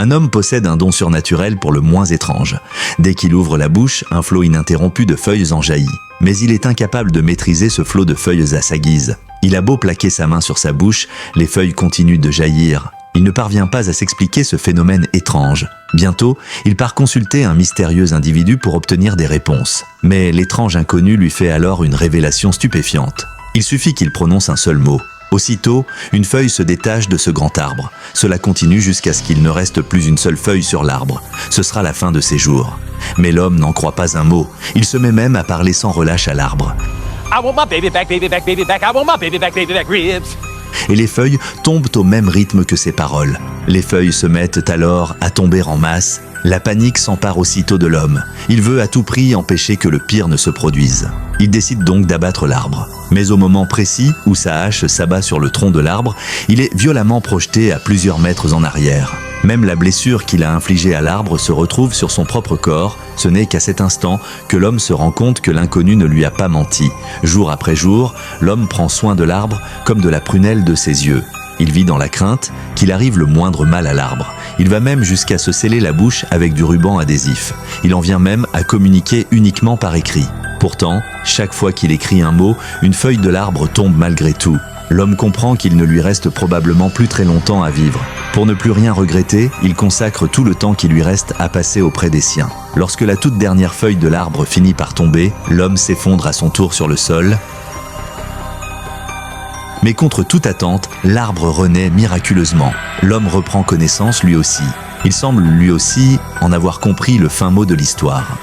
Un homme possède un don surnaturel pour le moins étrange. Dès qu'il ouvre la bouche, un flot ininterrompu de feuilles en jaillit. Mais il est incapable de maîtriser ce flot de feuilles à sa guise. Il a beau plaquer sa main sur sa bouche, les feuilles continuent de jaillir. Il ne parvient pas à s'expliquer ce phénomène étrange. Bientôt, il part consulter un mystérieux individu pour obtenir des réponses. Mais l'étrange inconnu lui fait alors une révélation stupéfiante. Il suffit qu'il prononce un seul mot. Aussitôt, une feuille se détache de ce grand arbre. Cela continue jusqu'à ce qu'il ne reste plus une seule feuille sur l'arbre. Ce sera la fin de ses jours. Mais l'homme n'en croit pas un mot. Il se met même à parler sans relâche à l'arbre. I want my baby back, baby back, baby back. I want my baby back, ribs. Et les feuilles tombent au même rythme que ses paroles. Les feuilles se mettent alors à tomber en masse. La panique s'empare aussitôt de l'homme. Il veut à tout prix empêcher que le pire ne se produise. Il décide donc d'abattre l'arbre. Mais au moment précis où sa hache s'abat sur le tronc de l'arbre, il est violemment projeté à plusieurs mètres en arrière. Même la blessure qu'il a infligée à l'arbre se retrouve sur son propre corps. Ce n'est qu'à cet instant que l'homme se rend compte que l'inconnu ne lui a pas menti. Jour après jour, l'homme prend soin de l'arbre comme de la prunelle de ses yeux. Il vit dans la crainte qu'il arrive le moindre mal à l'arbre. Il va même jusqu'à se sceller la bouche avec du ruban adhésif. Il en vient même à communiquer uniquement par écrit. Pourtant, chaque fois qu'il écrit un mot, une feuille de l'arbre tombe malgré tout. L'homme comprend qu'il ne lui reste probablement plus très longtemps à vivre. Pour ne plus rien regretter, il consacre tout le temps qui lui reste à passer auprès des siens. Lorsque la toute dernière feuille de l'arbre finit par tomber, l'homme s'effondre à son tour sur le sol. Mais contre toute attente, l'arbre renaît miraculeusement. L'homme reprend connaissance lui aussi. Il semble lui aussi en avoir compris le fin mot de l'histoire.